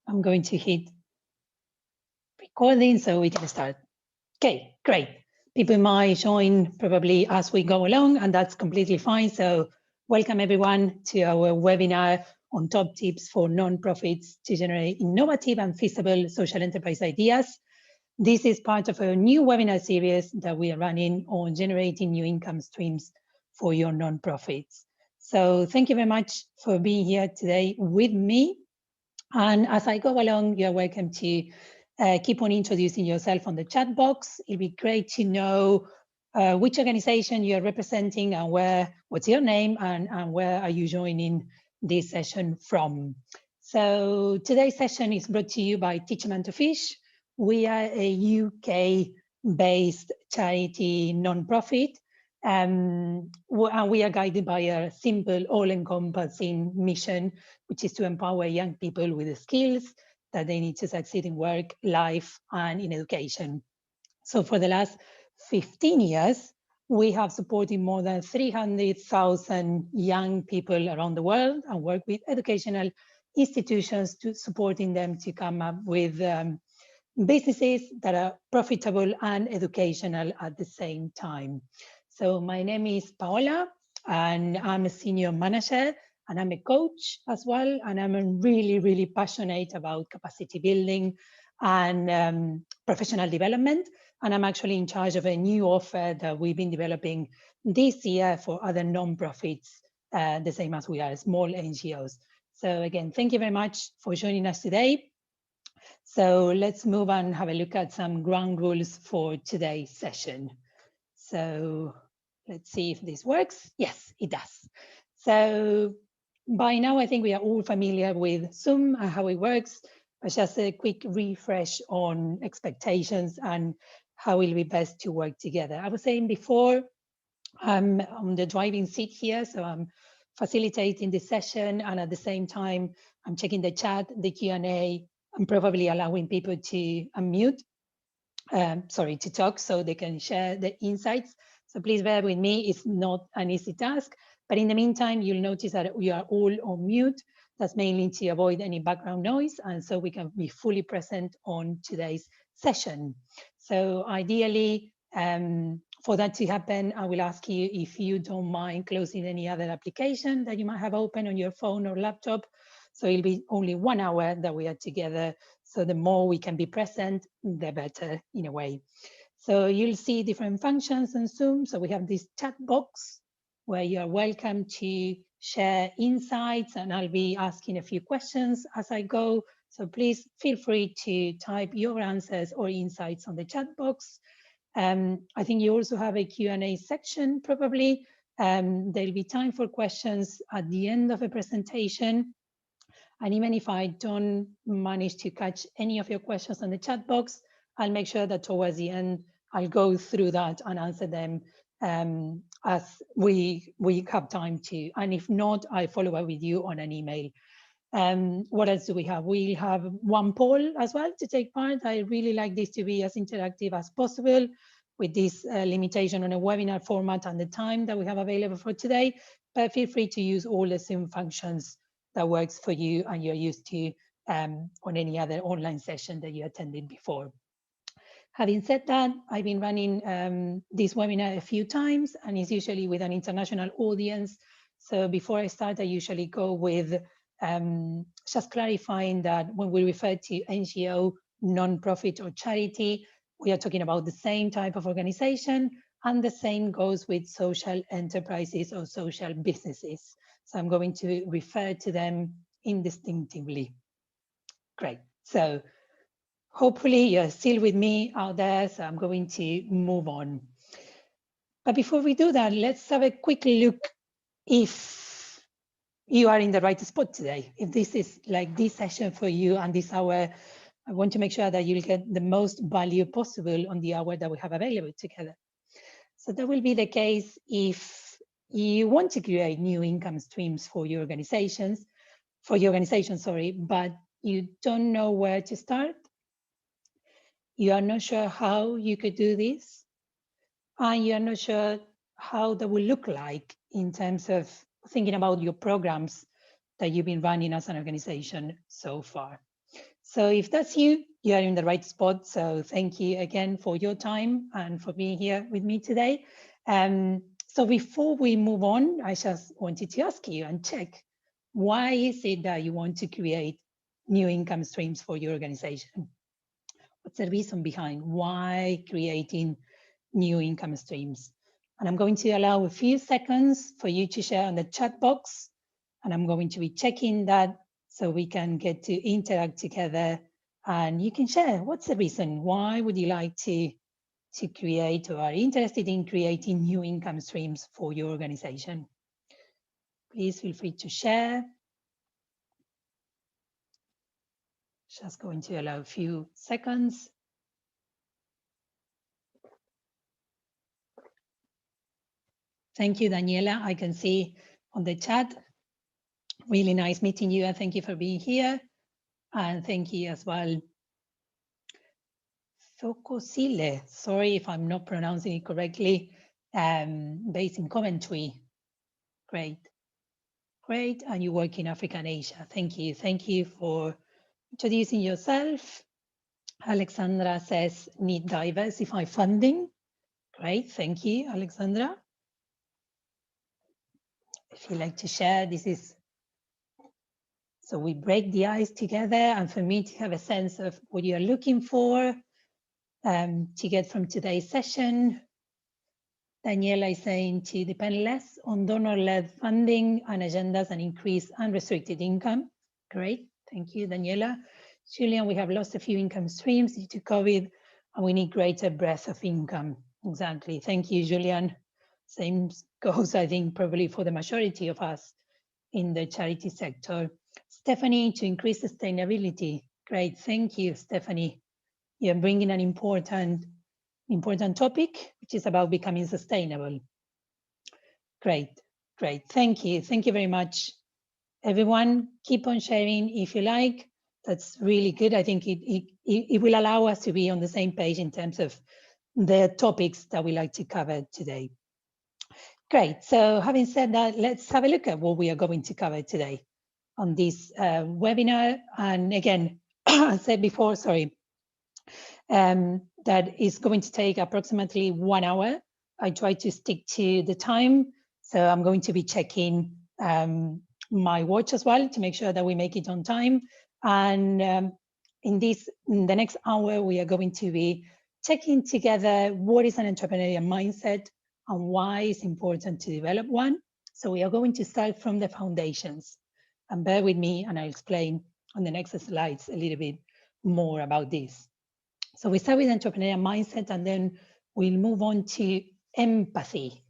I'm going to hit recording so we can start. Okay, great. People might join probably as we go along, and that's completely fine. So welcome everyone to our webinar on top tips for nonprofits to generate innovative and feasible social enterprise ideas. This is part of a new webinar series that we are running on generating new income streams for your nonprofits. So thank you very much for being here today with me. And as I go along, you're welcome to keep on introducing yourself on the chat box. It'll be great to know which organization you're representing and what's your name and where are you joining this session from. So today's session is brought to you by Teach a Man to Fish. We are a UK-based charity nonprofit, and we are guided by a simple, all-encompassing mission, which is to empower young people with the skills that they need to succeed in work, life, and in education. So for the last 15 years, we have supported more than 300,000 young people around the world and work with educational institutions to supporting them to come up with businesses that are profitable and educational at the same time. So my name is Paola, and I'm a senior manager, and I'm a coach as well, and I'm really, really passionate about capacity building and professional development. And I'm actually in charge of a new offer that we've been developing this year for other nonprofits, the same as we are, small NGOs. So again, thank you very much for joining us today. So let's move on and have a look at some ground rules for today's session. So let's see if this works. Yes, it does. So by now, I think we are all familiar with Zoom and how it works, but just a quick refresh on expectations and how it will be best to work together. I was saying before, I'm on the driving seat here, so I'm facilitating the session, and at the same time, I'm checking the chat, the Q&A, and probably allowing people to unmute, to talk so they can share the insights. So please bear with me, it's not an easy task, but in the meantime, you'll notice that we are all on mute. That's mainly to avoid any background noise, and so we can be fully present on today's session. So ideally, for that to happen, I will ask you if you don't mind closing any other application that you might have open on your phone or laptop. So it'll be only 1 hour that we are together. So the more we can be present, the better in a way. So you'll see different functions on Zoom. So we have this chat box where you're welcome to share insights, and I'll be asking a few questions as I go. So please feel free to type your answers or insights on the chat box. I think you also have a Q&A section probably. There'll be time for questions at the end of the presentation. And even if I don't manage to catch any of your questions on the chat box, I'll make sure that towards the end, I'll go through that and answer them as we have time to. And if not, I'll follow up with you on an email. What else do we have? We have one poll as well to take part. I really like this to be as interactive as possible with this limitation on a webinar format and the time that we have available for today. But feel free to use all the Zoom functions that works for you and you're used to on any other online session that you attended before. Having said that, I've been running this webinar a few times, and it's usually with an international audience. So before I start, I usually go with just clarifying that when we refer to NGO, nonprofit or charity, we are talking about the same type of organization, and the same goes with social enterprises or social businesses. So I'm going to refer to them indistinctively. Great. So hopefully you're still with me out there, so I'm going to move on. But before we do that, let's have a quick look if you are in the right spot today. If this is like this session for you and this hour, I want to make sure that you'll get the most value possible on the hour that we have available together. So that will be the case if you want to create new income streams for your organization, but you don't know where to start. You are not sure how you could do this, and you're not sure how that will look like in terms of thinking about your programs that you've been running as an organization so far. So if that's you, you are in the right spot. So thank you again for your time and for being here with me today. So before we move on, I just wanted to ask you and check, why is it that you want to create new income streams for your organization? What's the reason behind why creating new income streams? And I'm going to allow a few seconds for you to share on the chat box, and I'm going to be checking that so we can get to interact together, and you can share what's the reason, why would you like to create or are interested in creating new income streams for your organization. Please feel free to share. Just going to allow a few seconds. Thank you, Daniela. I can see on the chat. Really nice meeting you, and thank you for being here. And thank you as well, Fokosile. Sorry if I'm not pronouncing it correctly. Based in Coventry. Great. Great. And you work in Africa and Asia. Thank you. Thank you for introducing yourself. Alexandra says, need diversify funding. Great. Thank you, Alexandra. If you'd like to share, this is so we break the ice together, and for me to have a sense of what you're looking for to get from today's session. Daniela is saying to depend less on donor-led funding and agendas and increase unrestricted income. Great, thank you, Daniela. Julian, we have lost a few income streams due to COVID, and we need greater breadth of income. Exactly, thank you, Julian. Same goes, I think, probably for the majority of us in the charity sector. Stephanie, to increase sustainability. Great, thank you, Stephanie. You're bringing an important topic, which is about becoming sustainable. Great, great. Thank you. Thank you very much, everyone. Keep on sharing if you like. That's really good. I think it will allow us to be on the same page in terms of the topics that we like to cover today. Great. So having said that, let's have a look at what we are going to cover today on this webinar. And again, I said before, sorry, that is going to take approximately 1 hour. I try to stick to the time. So I'm going to be checking my watch as well to make sure that we make it on time. And in the next hour, we are going to be checking together what is an entrepreneurial mindset and why it's important to develop one. So we are going to start from the foundations. And bear with me, and I'll explain on the next slides a little bit more about this. So we start with entrepreneurial mindset, and then we'll move on to empathy.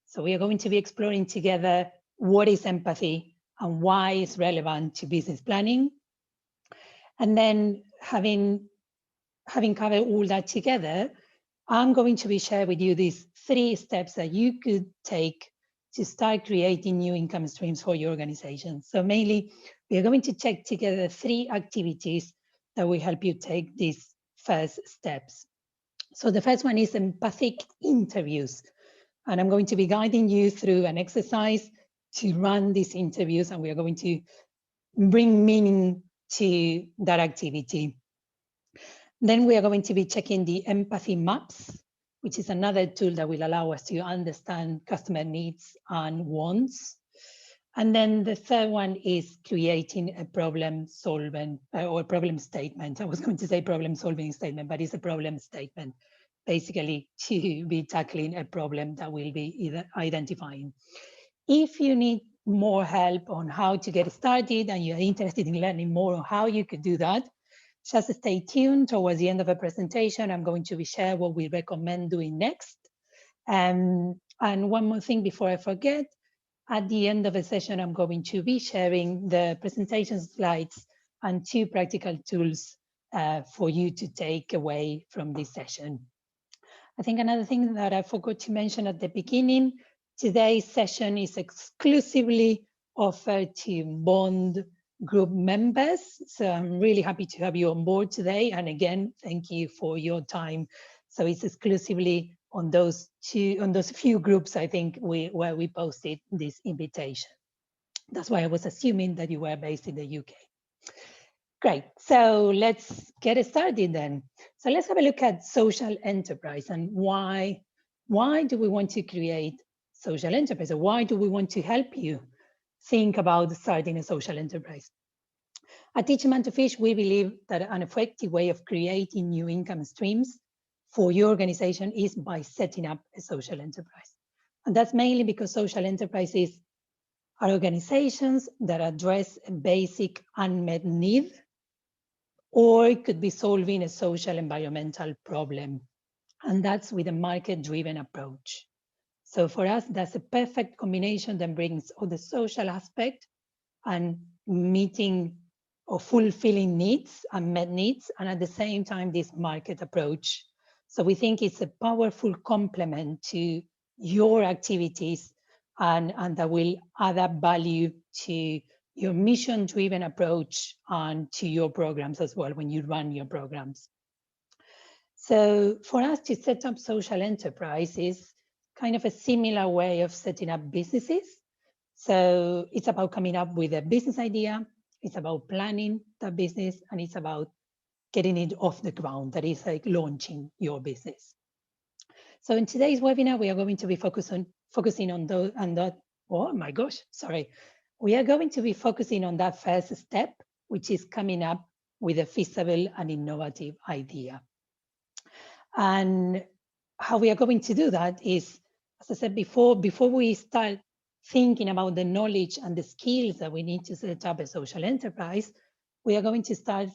So we are going to be exploring together what is empathy and why it's relevant to business planning. And then having covered all that together, I'm going to be sharing with you these 3 steps that you could take to start creating new income streams for your organization. So mainly, we are going to check together 3 activities that will help you take these first steps. So the first one is empathic interviews. And I'm going to be guiding you through an exercise to run these interviews, and we are going to bring meaning to that activity. Then we are going to be checking the empathy maps, which is another tool that will allow us to understand customer needs and wants. And then the third one is creating a problem solving or problem statement. I was going to say problem solving statement, but it's a problem statement, basically to be tackling a problem that we'll be identifying. If you need more help on how to get started and you're interested in learning more on how you could do that, just stay tuned. Towards the end of the presentation, I'm going to be share what we recommend doing next. And one more thing before I forget, at the end of the session, I'm going to be sharing the presentation slides and 2 practical tools for you to take away from this session. I think another thing that I forgot to mention at the beginning, today's session is exclusively offered to Bond group members. So I'm really happy to have you on board today. And again, thank you for your time. So it's exclusively on those few groups, I think, where we posted this invitation. That's why I was assuming that you were based in the UK. Great. So let's get started then. So let's have a look at social enterprise and why do we want to create social enterprise, or why do we want to help you think about starting a social enterprise? At Teach a Man to Fish, we believe that an effective way of creating new income streams for your organization is by setting up a social enterprise. And that's mainly because social enterprises are organizations that address a basic unmet need, or it could be solving a social environmental problem. And that's with a market-driven approach. So for us, that's a perfect combination that brings all the social aspect and meeting or fulfilling needs, unmet needs, and at the same time, this market approach. So we think it's a powerful complement to your activities and that will add up value to your mission-driven approach and to your programs as well when you run your programs. So for us to set up social enterprise is kind of a similar way of setting up businesses. So it's about coming up with a business idea, it's about planning the business, and it's about getting it off the ground. That is like launching your business. So in today's webinar, we are going to be focusing on that. Oh my gosh, sorry. We are going to be focusing on that first step, which is coming up with a feasible and innovative idea. And how we are going to do that is, as I said before we start thinking about the knowledge and the skills that we need to set up a social enterprise, we are going to start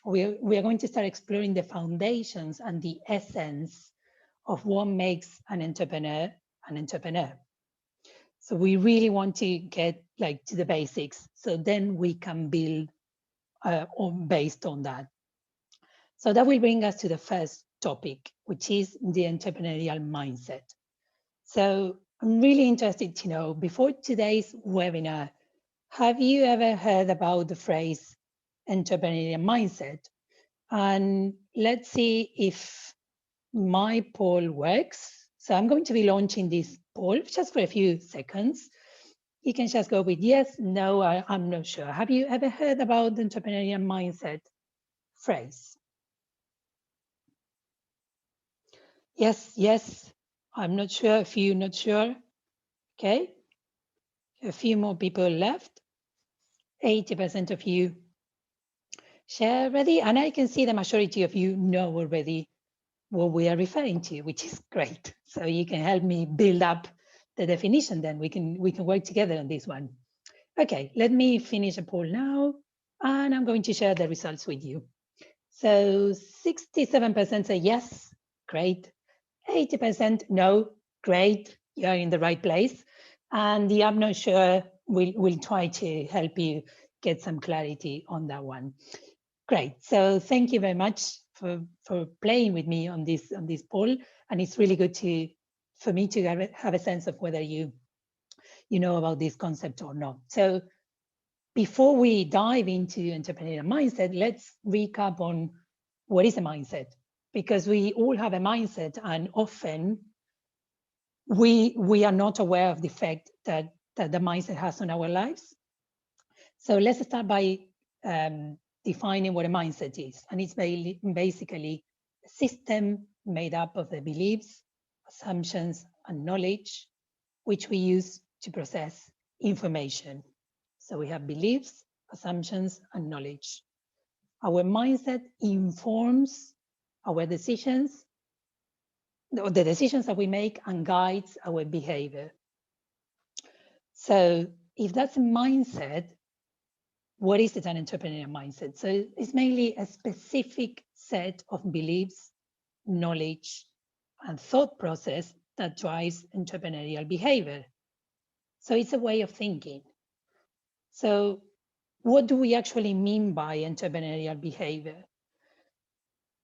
exploring the foundations and the essence of what makes an entrepreneur an entrepreneur. So we really want to get like to the basics, so then we can build based on that. So that will bring us to the first topic, which is the entrepreneurial mindset. So I'm really interested to know, before today's webinar, have you ever heard about the phrase entrepreneurial mindset? And let's see if my poll works. So I'm going to be launching this poll just for a few seconds. You can just go with yes, no, I'm not sure. Have you ever heard about the entrepreneurial mindset phrase? Yes, yes, I'm not sure. If you're not sure, okay. A few more people left. 80% of you share already, and I can see the majority of you know already what we are referring to, which is great. So you can help me build up the definition, then we can work together on this one. Okay, let me finish the poll now, and I'm going to share the results with you. So 67% say yes, great. 80% no, great, you're in the right place. And the I'm not sure, we'll try to help you get some clarity on that one. Great, so thank you very much for playing with me on this poll. And it's really good for me to have a sense of whether you know about this concept or not. So before we dive into entrepreneurial mindset, let's recap on what is a mindset, because we all have a mindset, and often we are not aware of the effect that the mindset has on our lives. So let's start by defining what a mindset is. And it's basically a system made up of the beliefs, assumptions, and knowledge, which we use to process information. So we have beliefs, assumptions, and knowledge. Our mindset informs our decisions, the decisions that we make, and guides our behavior. So if that's a mindset, what is it, an entrepreneurial mindset? So it's mainly a specific set of beliefs, knowledge, and thought process that drives entrepreneurial behavior. So it's a way of thinking. So what do we actually mean by entrepreneurial behavior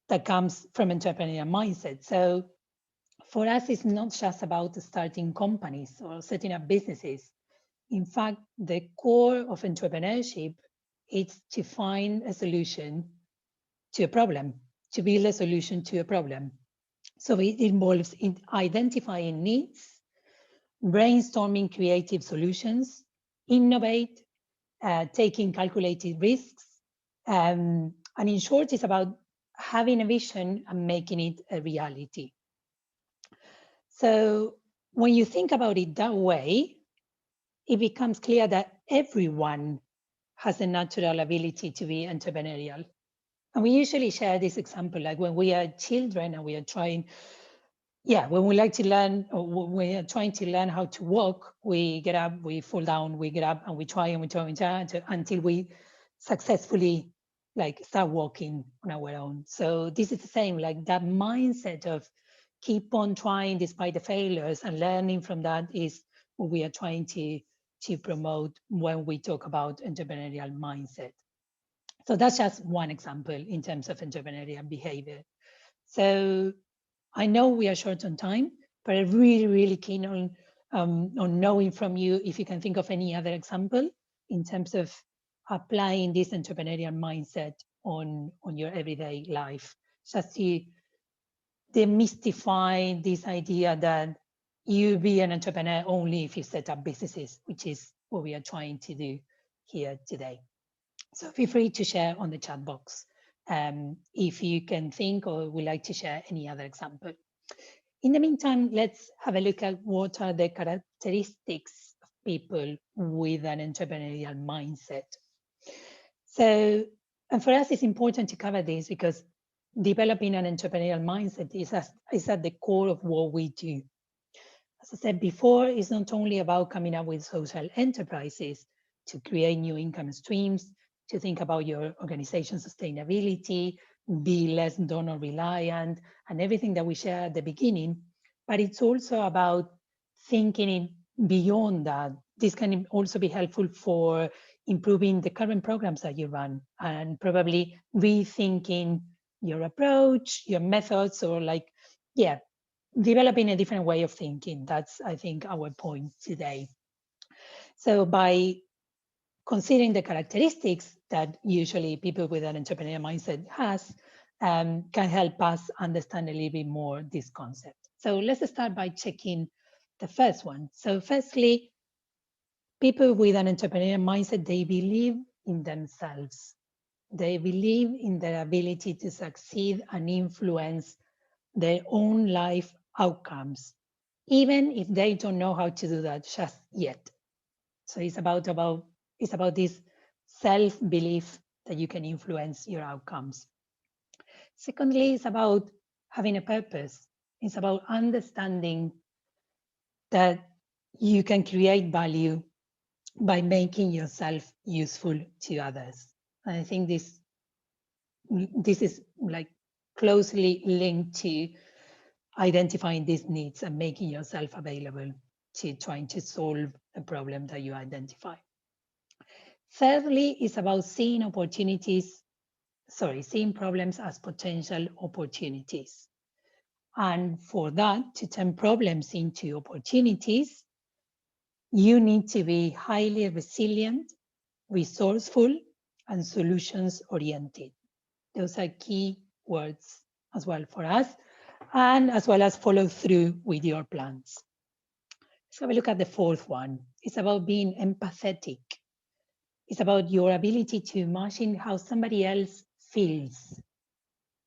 that comes from entrepreneurial mindset? So for us, it's not just about starting companies or setting up businesses. In fact, the core of entrepreneurship is to find a solution to a problem, to build a solution to a problem. So it involves identifying needs, brainstorming creative solutions, innovate, taking calculated risks, And in short, it's about having a vision and making it a reality. So when you think about it that way, it becomes clear that everyone has a natural ability to be entrepreneurial. And we usually share this example, like when we are children and we are trying, when we like to learn, or when we are trying to learn how to walk, we get up, we fall down, we get up, and we try and we try and try until we successfully like start walking on our own. So this is the same, like that mindset of keep on trying despite the failures and learning from that is what we are trying to promote when we talk about entrepreneurial mindset. So that's just one example in terms of entrepreneurial behavior. So I know we are short on time, but I'm really, really keen on knowing from you if you can think of any other example in terms of applying this entrepreneurial mindset on your everyday life, just to demystify this idea that you be an entrepreneur only if you set up businesses, which is what we are trying to do here today. So feel free to share on the chat box if you can think or would like to share any other example. In the meantime, let's have a look at what are the characteristics of people with an entrepreneurial mindset. So, and for us, it's important to cover this because developing an entrepreneurial mindset is at the core of what we do. As I said before, it's not only about coming up with social enterprises to create new income streams, to think about your organization's sustainability, be less donor reliant, and everything that we share at the beginning, but it's also about thinking beyond that. This can also be helpful for improving the current programs that you run and probably rethinking your approach, your methods, or developing a different way of thinking. That's, I think, our point today. So by considering the characteristics that usually people with an entrepreneurial mindset has, can help us understand a little bit more this concept. So let's start by checking the first one. So firstly, people with an entrepreneurial mindset, they believe in themselves. They believe in their ability to succeed and influence their own life outcomes, even if they don't know how to do that just yet. So it's about this self-belief that you can influence your outcomes. Secondly, it's about having a purpose. It's about understanding that you can create value by making yourself useful to others. And I think this is like closely linked to identifying these needs and making yourself available to trying to solve a problem that you identify. Thirdly, it's about seeing problems as potential opportunities. And for that, to turn problems into opportunities, you need to be highly resilient, resourceful, and solutions-oriented. Those are key words as well for us, and as well as follow through with your plans. Let's have a look at the fourth one. It's about being empathetic. It's about your ability to imagine how somebody else feels.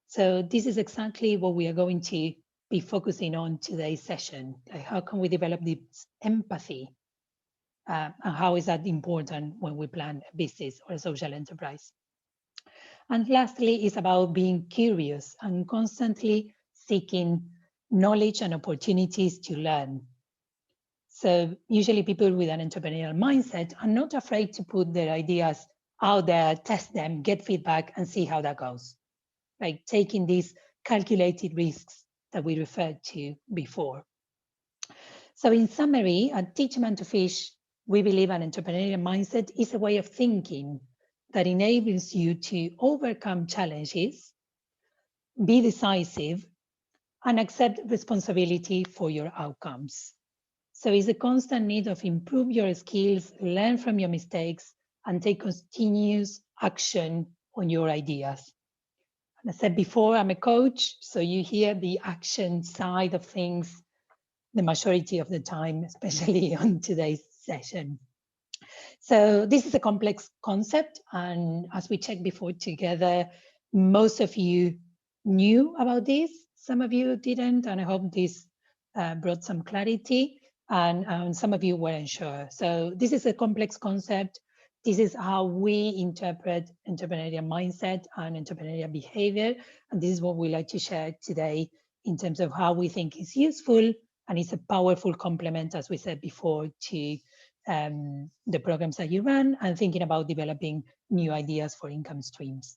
So this is exactly what we are going to be focusing on today's session. Like how can we develop this empathy? And how is that important when we plan a business or a social enterprise? And lastly, it's about being curious and constantly seeking knowledge and opportunities to learn. So usually people with an entrepreneurial mindset are not afraid to put their ideas out there, test them, get feedback, and see how that goes. Like taking these calculated risks that we referred to before. So in summary, at Teach Man to Fish, we believe an entrepreneurial mindset is a way of thinking that enables you to overcome challenges, be decisive, and accept responsibility for your outcomes. So it's a constant need of improve your skills, learn from your mistakes, and take continuous action on your ideas. And I said before, I'm a coach, so you hear the action side of things the majority of the time, especially on today's session. So this is a complex concept, and as we checked before together, most of you knew about this, some of you didn't, and I hope this brought some clarity, and some of you weren't sure. So this is a complex concept. This is how we interpret entrepreneurial mindset and entrepreneurial behavior, and this is what we like to share today in terms of how we think is useful, and it's a powerful complement, as we said before, to the programs that you run and thinking about developing new ideas for income streams.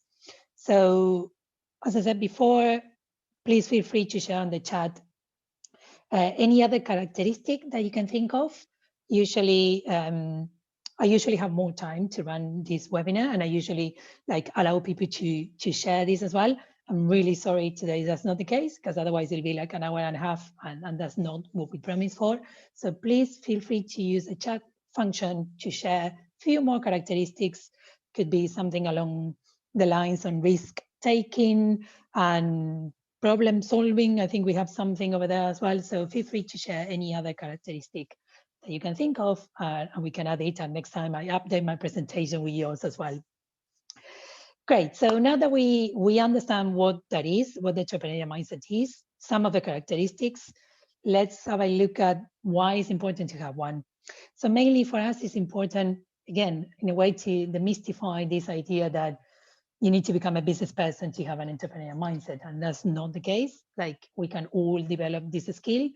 So, as I said before, please feel free to share on the chat any other characteristic that you can think of. Usually, I usually have more time to run this webinar, and I usually allow people to share this as well. I'm really sorry today that's not the case, because otherwise it'll be like an hour and a half, and that's not what we promised for. So please feel free to use the chat function to share a few more characteristics. Could be something along the lines on risk taking and problem solving. I think we have something over there as well. So feel free to share any other characteristic that you can think of, and we can add it. And next time I update my presentation with yours as well. Great. So now that we understand what that is, what the entrepreneurial mindset is, some of the characteristics, let's have a look at why it's important to have one. So mainly for us, it's important, again, in a way to demystify this idea that you need to become a business person to have an entrepreneurial mindset, and that's not the case. Like, we can all develop this skill.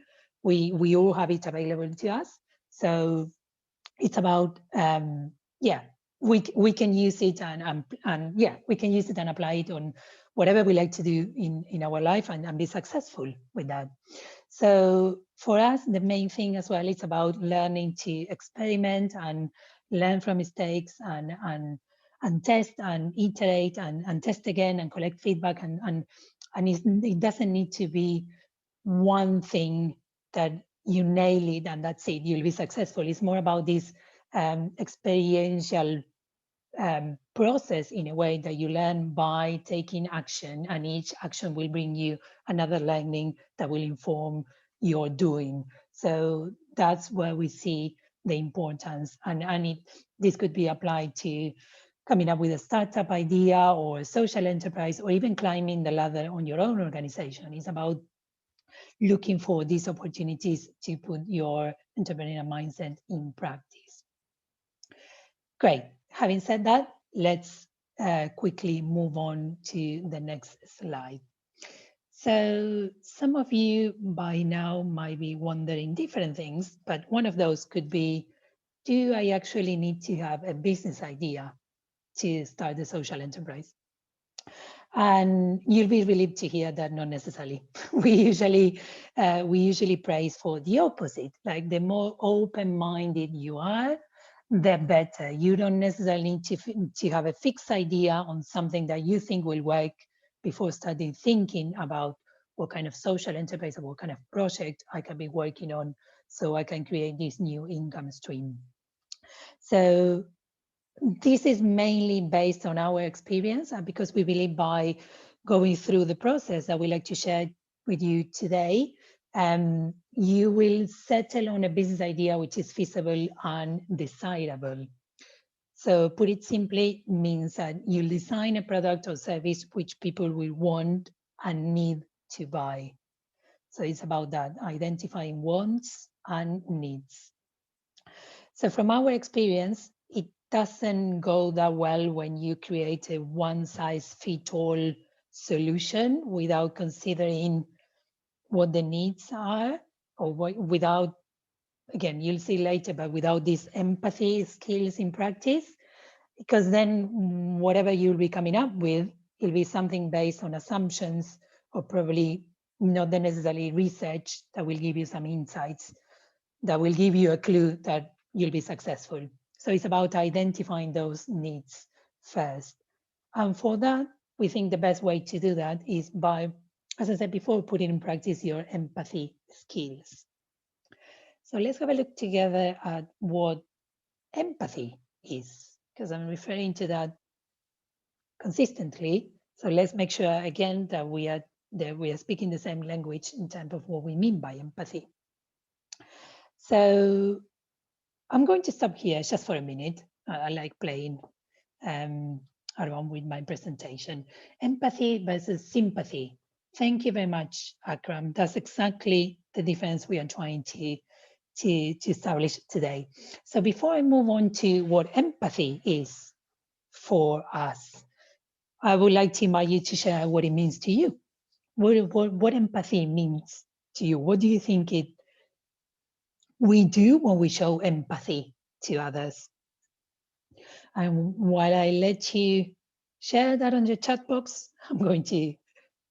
We all have it available to us. So it's about we can use it and we can use it and apply it on whatever we like to do in our life and be successful with that. So for us, the main thing as well is about learning to experiment and learn from mistakes and test and iterate and test again and collect feedback and it doesn't need to be one thing that you nail it and that's it, you'll be successful. It's more about this experiential process, in a way that you learn by taking action, and each action will bring you another learning that will inform your doing. So that's where we see the importance, and this could be applied to coming up with a startup idea or a social enterprise, or even climbing the ladder on your own organization. It's about looking for these opportunities to put your entrepreneurial mindset in practice. Great. Having said that, let's quickly move on to the next slide. So some of you by now might be wondering different things, but one of those could be, do I actually need to have a business idea to start a social enterprise? And you'll be relieved to hear that not necessarily. We usually praise for the opposite. Like, the more open-minded you are, the better. You don't necessarily need to have a fixed idea on something that you think will work before starting thinking about what kind of social enterprise or what kind of project I can be working on so I can create this new income stream. So this is mainly based on our experience, and because we believe by going through the process that we like to share with you today, you will settle on a business idea which is feasible and desirable. So put it simply, means that you'll design a product or service which people will want and need to buy. So it's about that, identifying wants and needs. So from our experience, it doesn't go that well when you create a one-size-fits-all solution without considering what the needs are, or without, again, you'll see later, but without these empathy skills in practice, because then whatever you'll be coming up with, it'll be something based on assumptions, or probably not the necessarily research that will give you some insights, that will give you a clue that you'll be successful. So it's about identifying those needs first. And for that, we think the best way to do that is by, as I said before, putting in practice your empathy skills. So let's have a look together at what empathy is, because I'm referring to that consistently. So let's make sure again that we are speaking the same language in terms of what we mean by empathy. So I'm going to stop here just for a minute. I like playing around with my presentation. Empathy versus sympathy. Thank you very much, Akram. That's exactly the difference we are trying to establish today. So before I move on to what empathy is for us, I would like to invite you to share what it means to you. What empathy means to you? What do you think we do when we show empathy to others? And while I let you share that on your chat box, I'm going to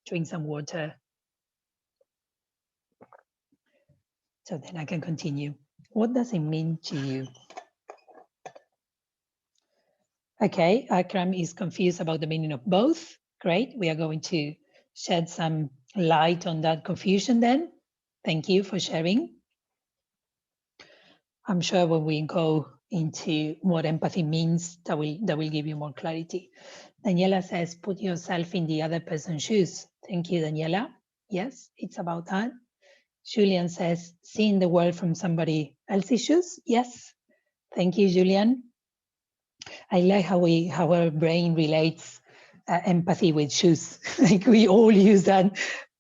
drink some water so then I can continue. What does it mean to you? Okay, Akram is confused about the meaning of both. Great, we are going to shed some light on that confusion then. Thank you for sharing. I'm sure when we go into what empathy means, that will give you more clarity. Daniela says, put yourself in the other person's shoes. Thank you, Daniela. Yes, it's about that. Julian says, seeing the world from somebody else's shoes. Yes, thank you, Julian. I like how our brain relates empathy with shoes. Like we all use that,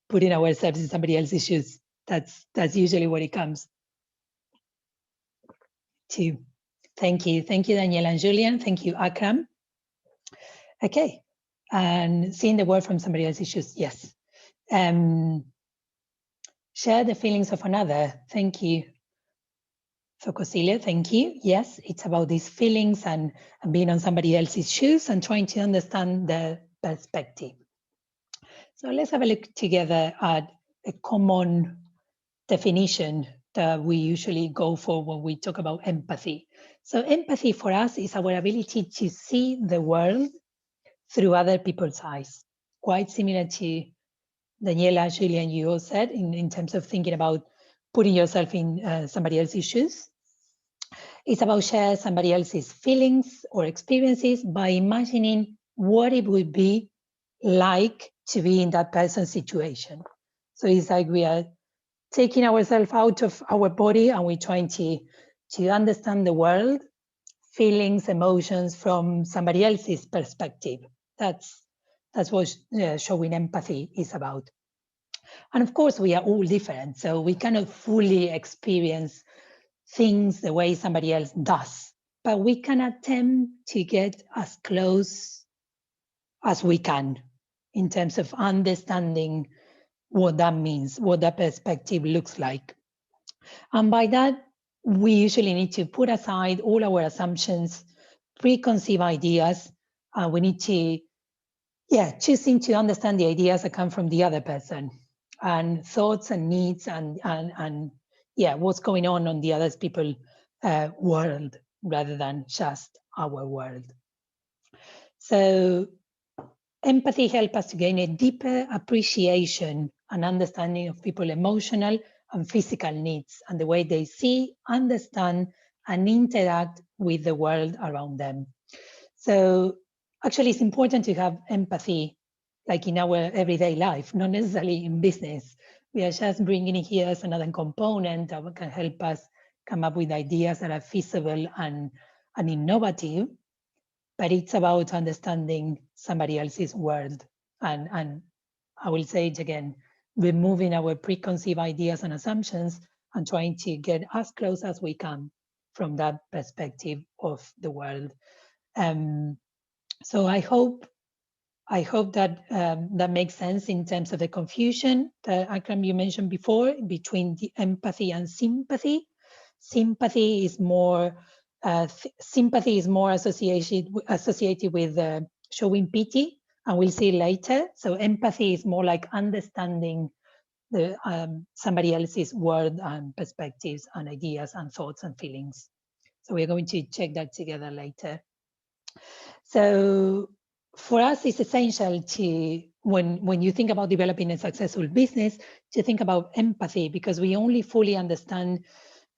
putting ourselves in somebody else's shoes. That's usually what it comes to. Thank you, Daniela and Julian. Thank you, Akram. Okay, and seeing the world from somebody else's shoes. Yes. Share the feelings of another. Thank you. Focosilia, thank you. Yes, it's about these feelings and being on somebody else's shoes and trying to understand their perspective. So let's have a look together at a common definition that we usually go for when we talk about empathy. So empathy for us is our ability to see the world through other people's eyes, quite similar to Daniela, Julian, you all said in terms of thinking about putting yourself in somebody else's shoes. It's about sharing somebody else's feelings or experiences by imagining what it would be like to be in that person's situation. So it's like we are taking ourselves out of our body and we're trying to understand the world, feelings, emotions from somebody else's perspective. That's what showing empathy is about. And of course, we are all different, so we cannot fully experience things the way somebody else does, but we can attempt to get as close as we can in terms of understanding what that means, what that perspective looks like. And by that, we usually need to put aside all our assumptions, preconceived ideas. We need to, choosing to understand the ideas that come from the other person and thoughts and needs and what's going on the other people's world rather than just our world. So empathy helps us to gain a deeper appreciation and understanding of people's emotional and physical needs and the way they see, understand, and interact with the world around them. So actually, it's important to have empathy like in our everyday life, not necessarily in business. We are just bringing it here as another component that can help us come up with ideas that are feasible and innovative, but it's about understanding somebody else's world. And I will say it again, removing our preconceived ideas and assumptions and trying to get as close as we can from that perspective of the world. So I hope that that makes sense in terms of the confusion that Akram you mentioned before between the empathy and sympathy. Sympathy is more associated with showing pity, and we'll see later. So empathy is more like understanding the somebody else's world and perspectives and ideas and thoughts and feelings. So we're going to check that together later. So for us, it's essential to, when you think about developing a successful business, to think about empathy, because we only fully understand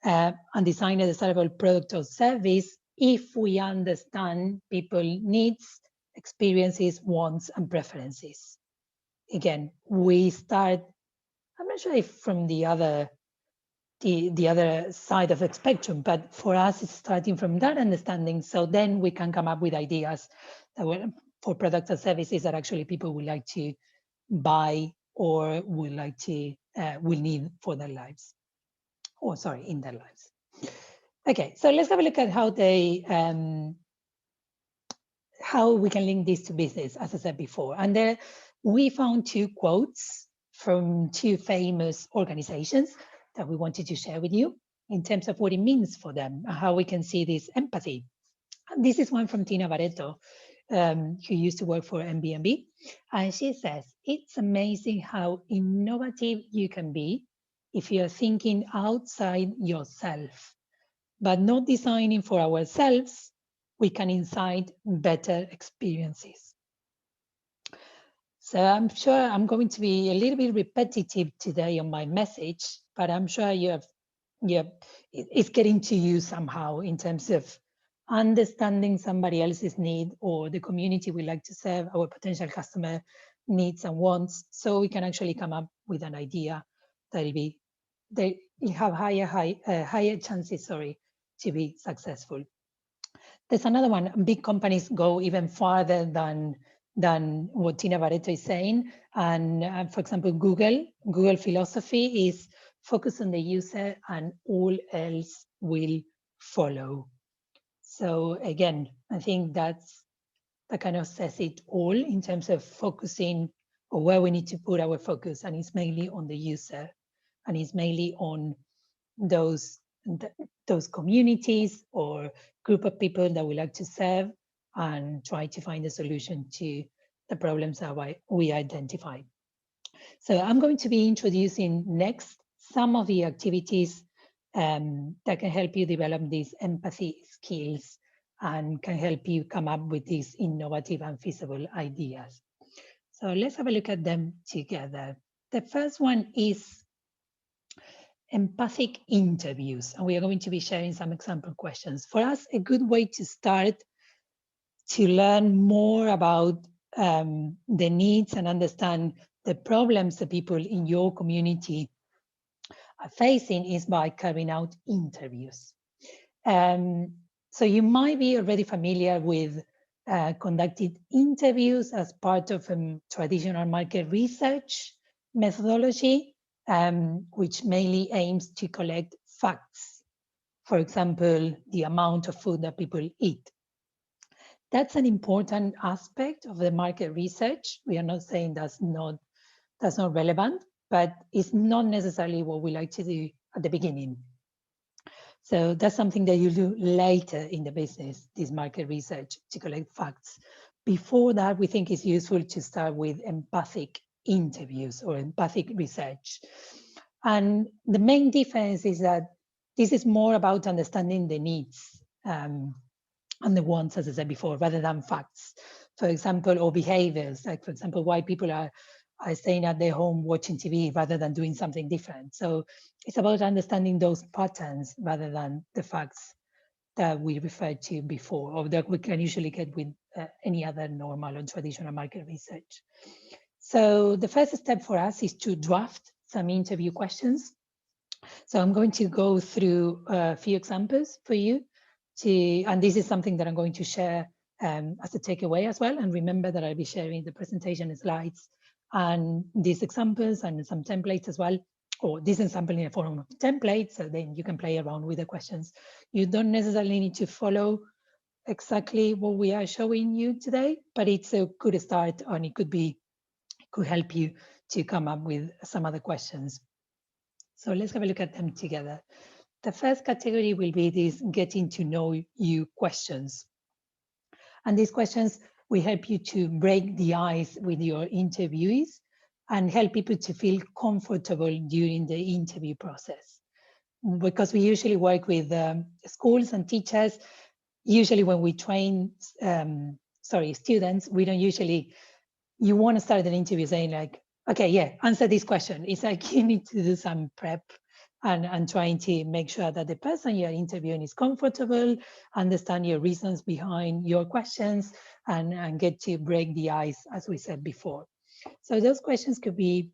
and design a desirable product or service if we understand people's needs, experiences, wants, and preferences. Again, we start, I'm not sure if from the other the other side of the spectrum. But for us, it's starting from that understanding. So then we can come up with ideas that will, for products or services that actually people would like to buy or would like to will need for their lives. Or sorry, in their lives. Okay, so let's have a look at how they how we can link this to business, as I said before. And there we found 2 quotes from 2 famous organizations that we wanted to share with you in terms of what it means for them and how we can see this empathy. And this is one from Tina Barreto, who used to work for Airbnb. And she says, it's amazing how innovative you can be if you're thinking outside yourself, but not designing for ourselves. We can incite better experiences. So I'm sure I'm going to be a little bit repetitive today on my message, but I'm sure it's getting to you somehow in terms of understanding somebody else's need or the community we like to serve, our potential customer needs and wants, so we can actually come up with an idea that'll be, they have higher chances, to be successful. There's another one. Big companies go even farther than what Tina Barreto is saying. And for example, Google philosophy is focus on the user and all else will follow. So again, I think that kind of says it all in terms of focusing or where we need to put our focus. And it's mainly on the user, and it's mainly on those communities or group of people that we like to serve, and try to find a solution to the problems that we identify. So I'm going to be introducing next some of the activities that can help you develop these empathy skills and can help you come up with these innovative and feasible ideas. So let's have a look at them together. The first one is empathic interviews, and we are going to be sharing some example questions. For us, a good way to start to learn more about the needs and understand the problems that people in your community are facing is by carrying out interviews. So you might be already familiar with conducted interviews as part of traditional market research methodology, which mainly aims to collect facts. For example, the amount of food that people eat. That's an important aspect of the market research. We are not saying that's not relevant, but it's not necessarily what we like to do at the beginning. So that's something that you do later in the business, this market research, to collect facts. Before that, we think it's useful to start with empathic interviews or empathic research. And the main difference is that this is more about understanding the needs and the wants, as I said before, rather than facts. For example, or behaviors, like for example, why people are staying at their home watching TV rather than doing something different. So it's about understanding those patterns rather than the facts that we referred to before, or that we can usually get with any other normal or traditional market research. So the first step for us is to draft some interview questions. So I'm going to go through a few examples for you, and this is something that I'm going to share as a takeaway as well. And remember that I'll be sharing the presentation slides and these examples and some templates as well, or this example in a form of template, so then you can play around with the questions. You don't necessarily need to follow exactly what we are showing you today, but it's a good start, and it could help you to come up with some other questions. So let's have a look at them together. The first category will be these getting to know you questions. And these questions will help you to break the ice with your interviewees and help people to feel comfortable during the interview process. Because we usually work with schools and teachers, usually when we train students, we don't usually, you want to start an interview saying like, okay, yeah, answer this question. It's like you need to do some prep and trying to make sure that the person you're interviewing is comfortable, understand your reasons behind your questions, and get to break the ice, as we said before. So those questions could be,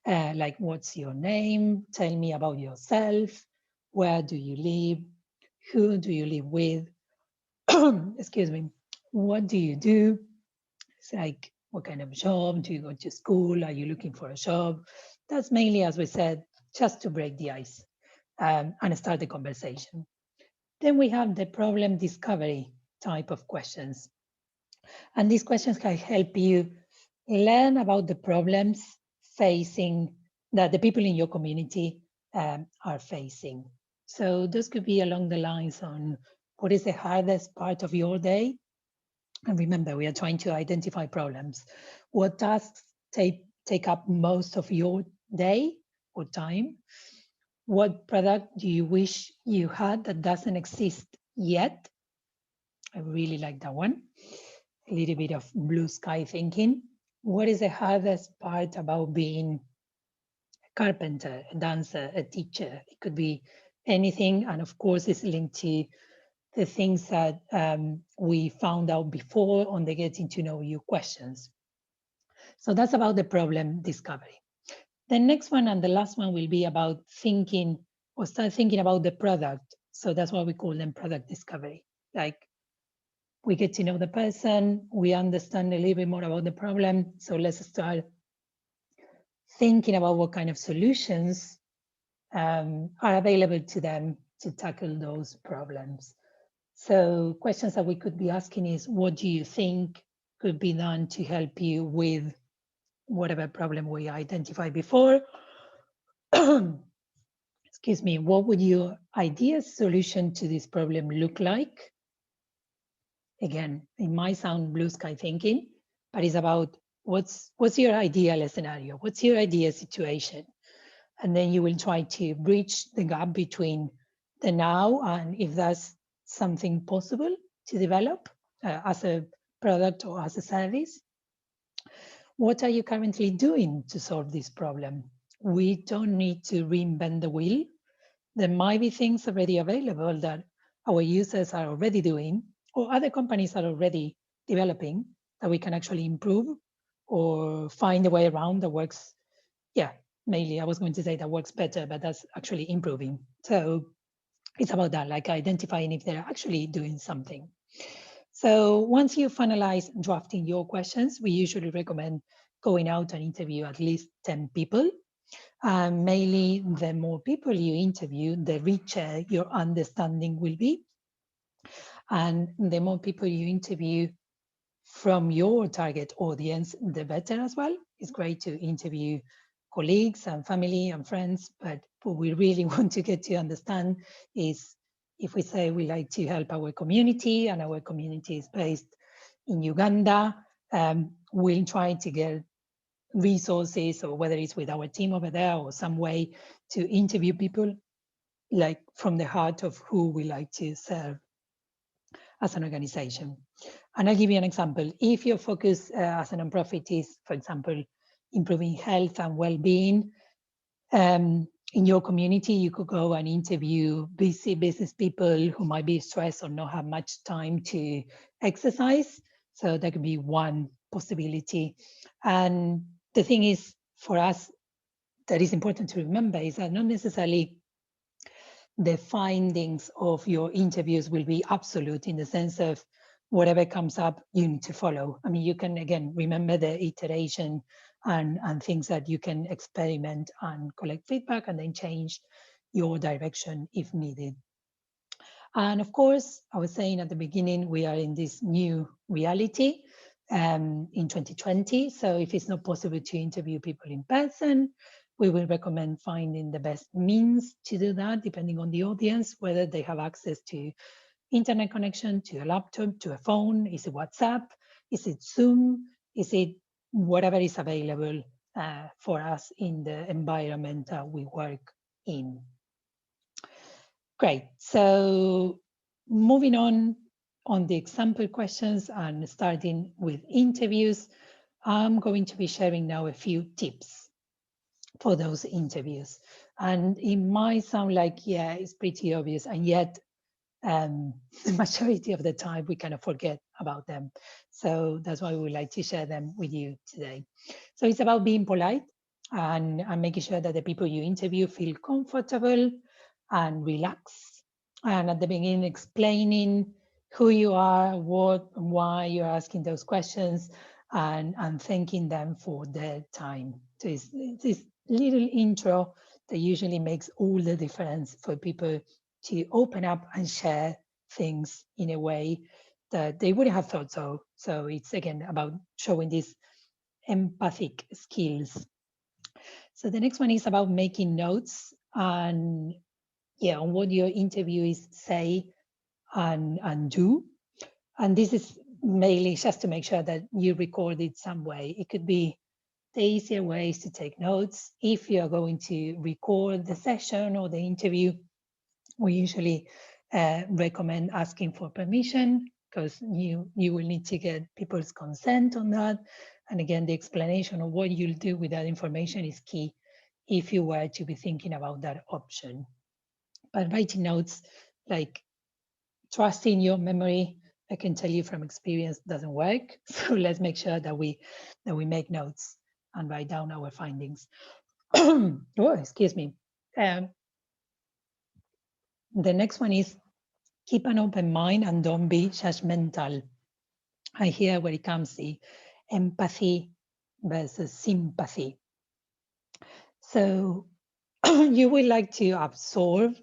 Like, what's your name? Tell me about yourself. Where do you live? Who do you live with? Excuse me. What do you do? It's like, what kind of job? Do you go to school? Are you looking for a job? That's mainly, as we said, just to break the ice and start the conversation. Then we have the problem discovery type of questions. And these questions can help you learn about the problems facing that the people in your community are facing. So those could be along the lines on what is the hardest part of your day. And remember, we are trying to identify problems. What tasks take up most of your day or time? What product do you wish you had that doesn't exist yet? I really like that one. A little bit of blue sky thinking. What is the hardest part about being a carpenter, a dancer, a teacher? It could be anything. And of course, it's linked to the things that we found out before on the getting to know you questions. So that's about the problem discovery. The next one and the last one will be about thinking or start thinking about the product. So that's why we call them product discovery. Like, we get to know the person, we understand a little bit more about the problem. So let's start thinking about what kind of solutions are available to them to tackle those problems. So questions that we could be asking is, what do you think could be done to help you with whatever problem we identified before? Excuse me, what would your ideal solution to this problem look like? Again, it might sound blue sky thinking, but it's about what's your ideal scenario? What's your ideal situation? And then you will try to bridge the gap between the now and if that's something possible to develop as a product or as a service. What are you currently doing to solve this problem? We don't need to reinvent the wheel. There might be things already available that our users are already doing, or other companies are already developing that we can actually improve or find a way around that works. Yeah, mainly I was going to say that works better, but that's actually improving. So it's about that, like identifying if they're actually doing something. So once you finalize drafting your questions, we usually recommend going out and interview at least 10 people. Mainly, the more people you interview, the richer your understanding will be. And the more people you interview from your target audience, the better as well. It's great to interview colleagues and family and friends, but what we really want to get to understand is if we say we like to help our community and our community is based in Uganda, we'll try to get resources, or whether it's with our team over there or some way to interview people like from the heart of who we like to serve as an organization. And I'll give you an example. If your focus as a nonprofit is, for example, improving health and well-being in your community, you could go and interview busy business people who might be stressed or not have much time to exercise. So that could be one possibility. And the thing is, for us, that is important to remember is that not necessarily the findings of your interviews will be absolute in the sense of whatever comes up, you need to follow. I mean, you can, again, remember the iteration and things that you can experiment and collect feedback and then change your direction if needed. And of course, I was saying at the beginning, we are in this new reality in 2020. So if it's not possible to interview people in person, we will recommend finding the best means to do that, depending on the audience, whether they have access to internet connection, to a laptop, to a phone. Is it WhatsApp? Is it Zoom? Is it whatever is available for us in the environment that we work in? Great. So moving on the example questions and starting with interviews, I'm going to be sharing now a few tips for those interviews. And it might sound like, yeah, it's pretty obvious, and yet the majority of the time we kind of forget about them. So that's why we would like to share them with you today. So it's about being polite and making sure that the people you interview feel comfortable and relaxed. And at the beginning, explaining who you are, what, why you're asking those questions, and thanking them for their time. So it's this little intro that usually makes all the difference for people to open up and share things in a way that they wouldn't have thought so. So it's again about showing these empathic skills. So the next one is about making notes and on what your interviewees say and do. And this is mainly just to make sure that you record it some way. It could be the easier ways to take notes. If you're going to record the session or the interview, we usually recommend asking for permission because you will need to get people's consent on that. And again, the explanation of what you'll do with that information is key if you were to be thinking about that option. But writing notes, like trusting your memory, I can tell you from experience, doesn't work. So let's make sure that we make notes and write down our findings. Oh, excuse me. The next one is keep an open mind and don't be judgmental. And here where it comes the empathy versus sympathy. So you would like to absorb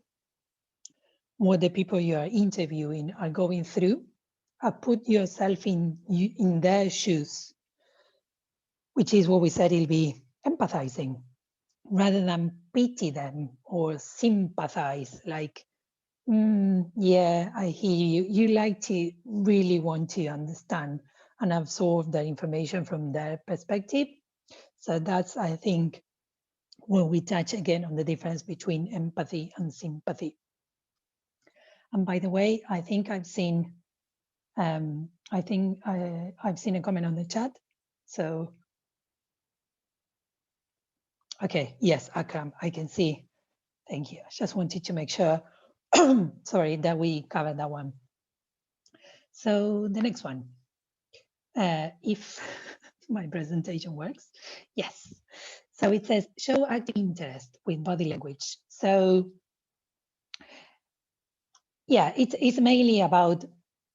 what the people you are interviewing are going through, put yourself in their shoes, which is what we said it'll be empathizing, rather than pity them or sympathize, like, yeah, I hear you. You like to really want to understand and absorb that information from their perspective. So that's, I think, when we touch again on the difference between empathy and sympathy. And by the way, I think I've seen I've seen a comment on the chat. So, okay, yes, Akram, I can see. Thank you. I just wanted to make sure, sorry, that we covered that one. So the next one, if my presentation works, yes. So it says, show active interest with body language. So yeah, it's mainly about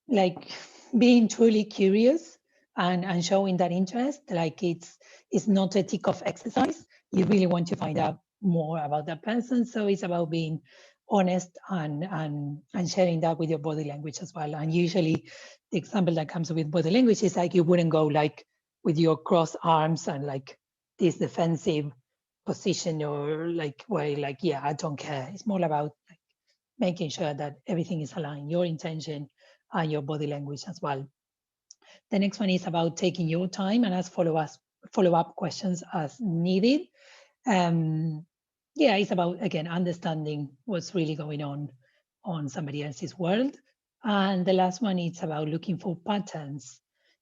like being truly curious and showing that interest. Like it's not a tick off exercise. You really want to find out more about that person. So it's about being honest and sharing that with your body language as well. And usually the example that comes with body language is like you wouldn't go like with your crossed arms and like this defensive position or like where like, yeah, I don't care. It's more about like making sure that everything is aligned, your intention and your body language as well. The next one is about taking your time and ask follow-up questions as needed. Yeah, it's about, again, understanding what's really going on somebody else's world. And the last one is about looking for patterns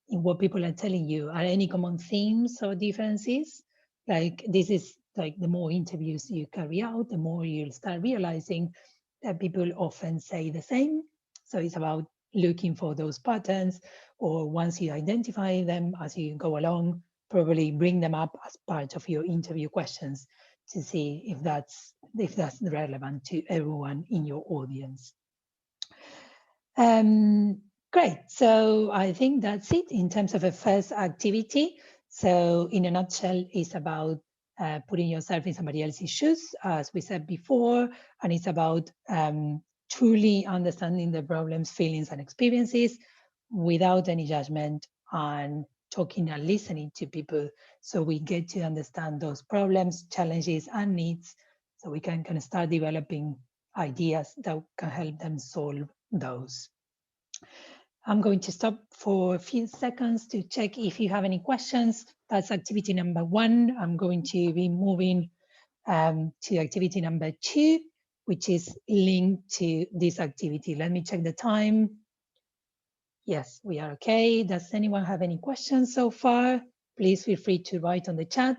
in what people are telling you. Are any common themes or differences? Like this is like the more interviews you carry out, the more you'll start realizing that people often say the same. So it's about looking for those patterns, or once you identify them as you go along, probably bring them up as part of your interview questions to see if that's relevant to everyone in your audience. Great. So I think that's it in terms of a first activity. So in a nutshell, it's about putting yourself in somebody else's shoes, as we said before, and it's about truly understanding the problems, feelings, and experiences without any judgment, and talking and listening to people so we get to understand those problems, challenges, and needs so we can kind of start developing ideas that can help them solve those. I'm going to stop for a few seconds to check if you have any questions. That's activity number 1. I'm going to be moving to activity number 2, which is linked to this activity. Let me check the time. Yes, we are okay. Does anyone have any questions so far? Please feel free to write on the chat.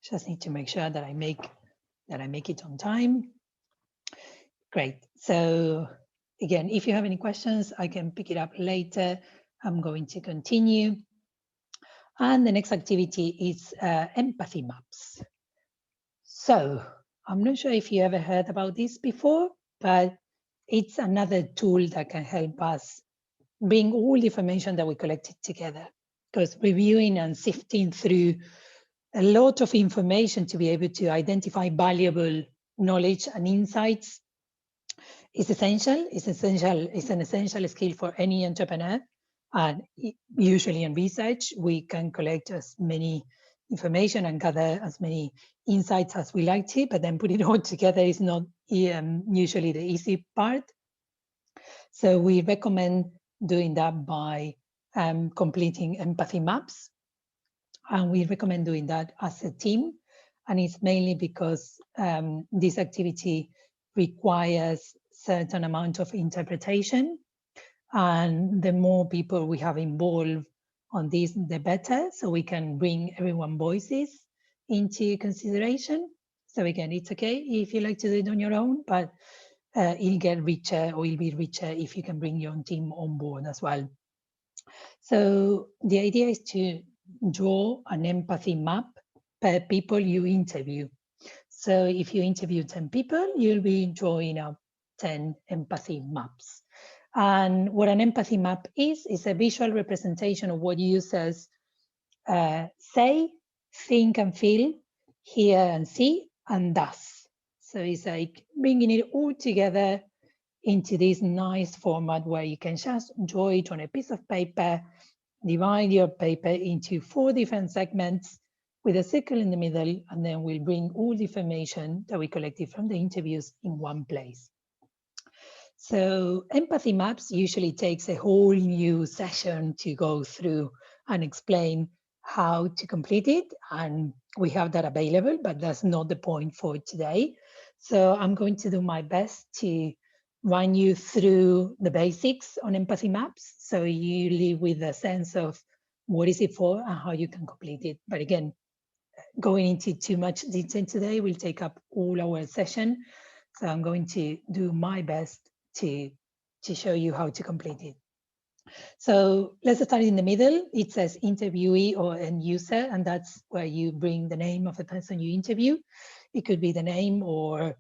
Just need to make sure that I make it on time. Great. So again, if you have any questions, I can pick it up later. I'm going to continue. And the next activity is empathy maps. So I'm not sure if you ever heard about this before, but it's another tool that can help us bring all the information that we collected together. Because reviewing and sifting through a lot of information to be able to identify valuable knowledge and insights is essential. It's an essential skill for any entrepreneur. And usually in research, we can collect as many information and gather as many insights as we like to, but then put it all together is not usually the easy part. So we recommend doing that by completing empathy maps. And we recommend doing that as a team. And it's mainly because this activity requires certain amount of interpretation. And the more people we have involved on this, the better. So we can bring everyone's voices into consideration. So again, it's okay if you like to do it on your own, but it'll get richer, or it'll be richer if you can bring your own team on board as well. So the idea is to draw an empathy map per people you interview. So if you interview 10 people, you'll be drawing up 10 empathy maps. And what an empathy map is a visual representation of what users say, think and feel, hear and see, and does. So it's like bringing it all together into this nice format where you can just draw it on a piece of paper, divide your paper into 4 different segments with a circle in the middle, and then we'll bring all the information that we collected from the interviews in one place. So empathy maps usually takes a whole new session to go through and explain how to complete it. And we have that available, but that's not the point for today. So I'm going to do my best to run you through the basics on empathy maps, so you leave with a sense of what is it for and how you can complete it. But again, going into too much detail today will take up all our session. So I'm going to do my best to show you how to complete it. So let's start in the middle. It says interviewee or end user, and that's where you bring the name of the person you interview. It could be the name or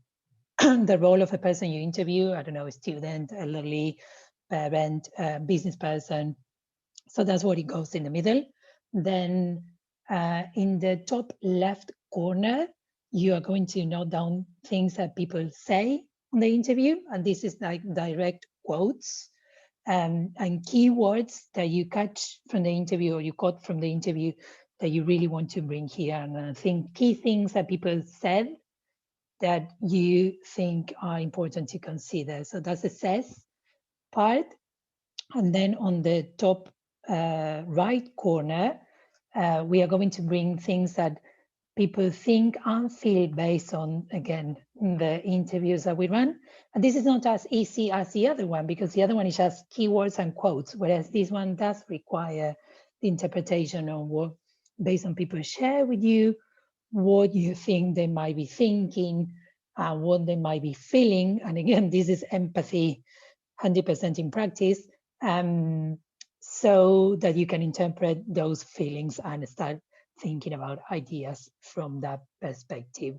the role of the person you interview. I don't know, a student, elderly, parent, business person. So that's what it goes in the middle. Then in the top left corner, you are going to note down things that people say on the interview. And this is like direct quotes and keywords that you catch from the interview or you caught from the interview that you really want to bring here. And I think key things that people said that you think are important to consider. So that's the says part. And then on the top right corner, we are going to bring things that people think and feel based on, again, the interviews that we run. And this is not as easy as the other one, because the other one is just keywords and quotes, whereas this one does require the interpretation of what, based on people share with you, what you think they might be thinking, what they might be feeling. And again, this is empathy 100% in practice, so that you can interpret those feelings and start thinking about ideas from that perspective.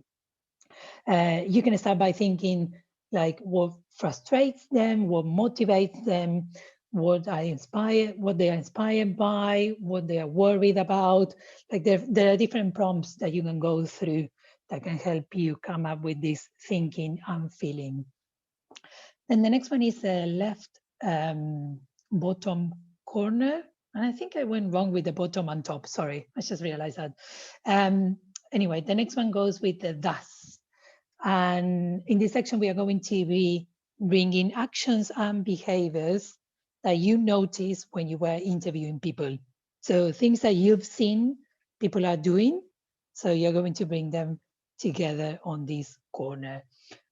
You can start by thinking like what frustrates them, what motivates them, what they are inspired by, what they are worried about. Like there are different prompts that you can go through that can help you come up with this thinking and feeling. Then the next one is the left bottom corner. And I think I went wrong with the bottom and top. Sorry, I just realized that. Anyway, the next one goes with the thus. And in this section, we are going to be bringing actions and behaviors that you notice when you were interviewing people. So things that you've seen people are doing. So you're going to bring them together on this corner.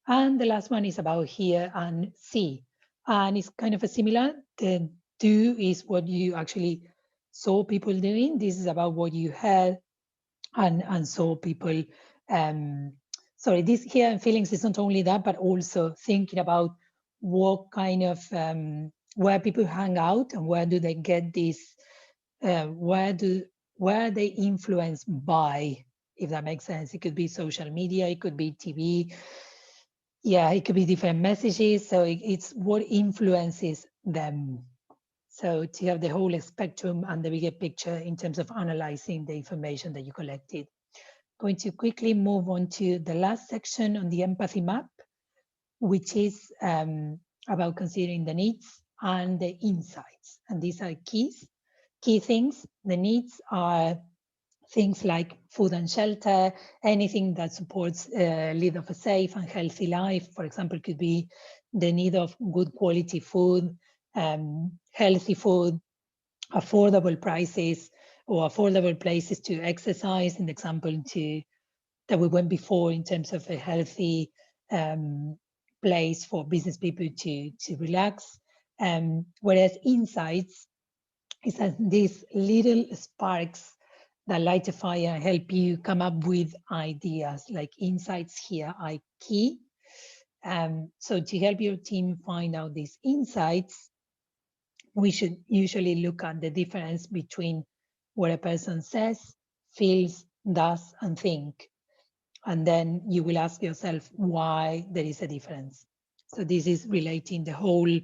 And the last one is about hear and see. And it's kind of a similar. The do is what you actually saw people doing. This is about what you heard and saw people. Sorry, this hear and feelings is not only that, but also thinking about what kind of, where people hang out and where do they get this, where do where they influenced by, if that makes sense. It could be social media, it could be TV, yeah, it could be different messages. So it's what influences them. So to have the whole spectrum and the bigger picture in terms of analyzing the information that you collected. Going to quickly move on to the last section on the empathy map, which is about considering the needs and the insights. And these are key things. The needs are things like food and shelter, anything that supports lead of a safe and healthy life. For example, could be the need of good quality food, healthy food, affordable prices, or affordable places to exercise. In the example that we went before in terms of a healthy place for business people to relax. Whereas insights is that these little sparks that light a fire and help you come up with ideas. Like insights here are key. So to help your team find out these insights, we should usually look at the difference between what a person says, feels, does, and think. And then you will ask yourself why there is a difference. So this is relating the whole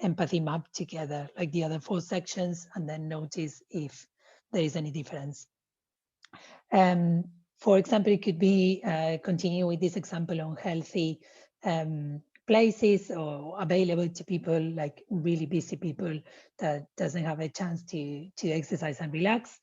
empathy map together, like the other 4 sections, and then notice if there is any difference. For example, it could be continue with this example on healthy places or available to people, like really busy people that doesn't have a chance to exercise and relax.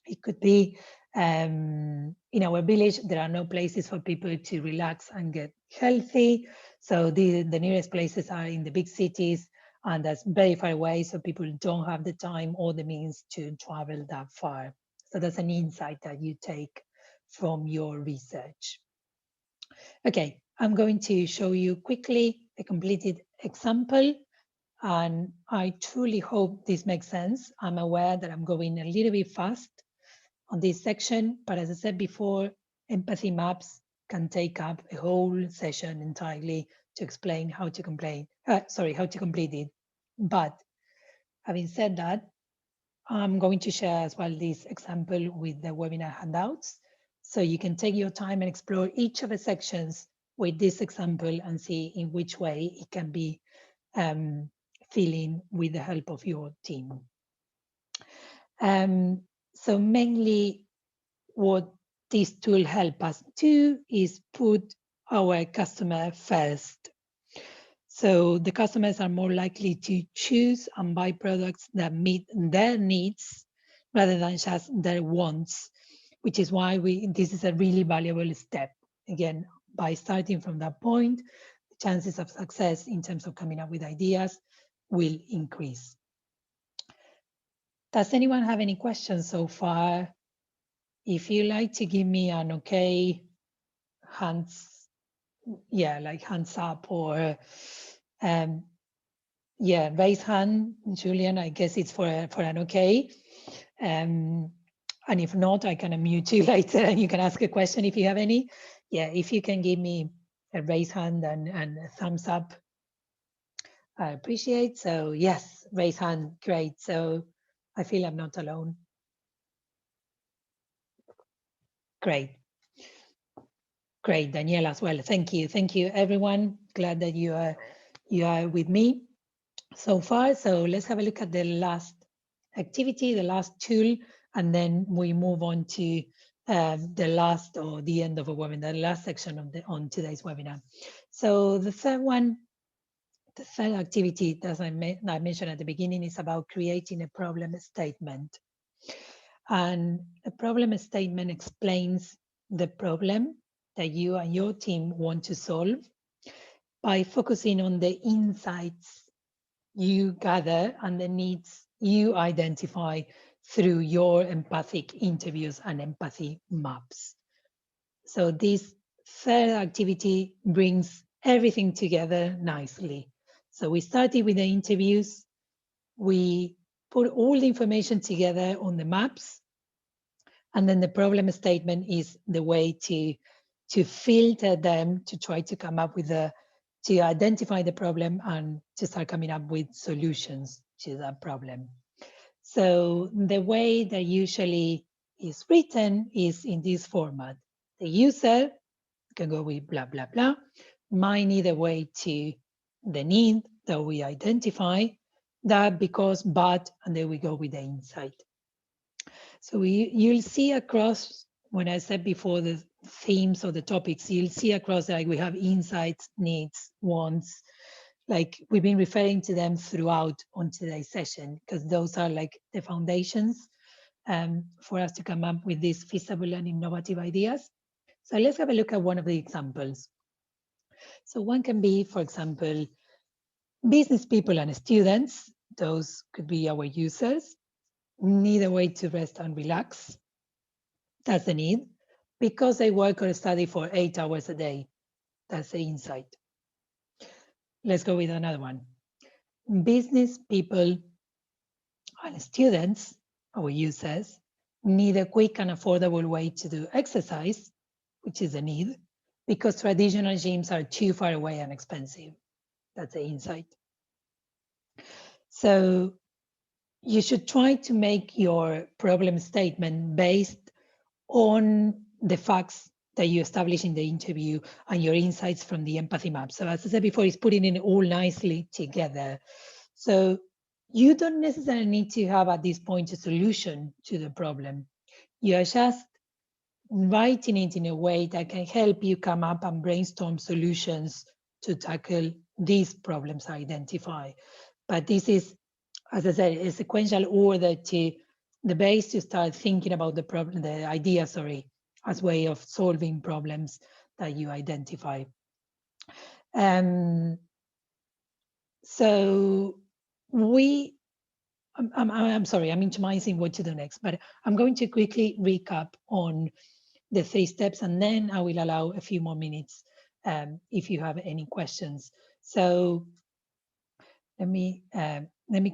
It could be in our village, there are no places for people to relax and get healthy. So the nearest places are in the big cities, and that's very far away. So people don't have the time or the means to travel that far. So that's an insight that you take from your research. Okay, I'm going to show you quickly a completed example. And I truly hope this makes sense. I'm aware that I'm going a little bit fast on this section, but as I said before, empathy maps can take up a whole session entirely to explain how to complete it. But having said that, I'm going to share as well this example with the webinar handouts. So you can take your time and explore each of the sections with this example and see in which way it can be filling with the help of your team. So mainly what this tool help us do is put our customer first. So the customers are more likely to choose and buy products that meet their needs rather than just their wants, which is why this is a really valuable step. Again, by starting from that point, the chances of success in terms of coming up with ideas will increase. Does anyone have any questions so far? If you like to give me an okay, hands up, or raise hand, Julian, I guess it's for an okay. And if not, I can unmute you later and you can ask a question if you have any. Yeah, if you can give me a raise hand and a thumbs up, I appreciate. So yes, raise hand, great. So I feel I'm not alone. Great. Great, Danielle as well. Thank you everyone. Glad that you are with me so far. So let's have a look at the last activity, the last tool, and then we move on to the last or the end of a webinar, the last section of on today's webinar. So the third activity that I mentioned at the beginning is about creating a problem statement. And a problem statement explains the problem that you and your team want to solve by focusing on the insights you gather and the needs you identify through your empathic interviews and empathy maps. So this third activity brings everything together nicely. So we started with the interviews, we put all the information together on the maps, and then the problem statement is the way to filter them, to try to come up with to identify the problem and to start coming up with solutions to that problem. So the way that usually is written is in this format. The user can go with blah, blah, blah, might need a way to the need that we identify, that, because, but, and then we go with the insight. So you'll see across, when I said before, the themes or the topics, you'll see across, like, we have insights, needs, wants, like we've been referring to them throughout on today's session, because those are like the foundations for us to come up with these feasible and innovative ideas. So let's have a look at one of the examples. So one can be, for example, business people and students. Those could be our users. Need a way to rest and relax. That's the need. Because they work or study for 8 hours a day. That's the insight. Let's go with another one. Business people and students, our users, need a quick and affordable way to do exercise, which is a need, because traditional gyms are too far away and expensive. That's the insight. So you should try to make your problem statement based on the facts that you establish in the interview and your insights from the empathy map. So as I said before, it's putting it all nicely together. So you don't necessarily need to have at this point a solution to the problem. You're just writing it in a way that can help you come up and brainstorm solutions to tackle these problems identify. But this is, as I said, a sequential order to the base to start thinking about the problem, the idea, sorry, as way of solving problems that you identify. So I'm sorry, I'm minimizing what to do next, but I'm going to quickly recap on the 3 steps, and then I will allow a few more minutes if you have any questions. So let me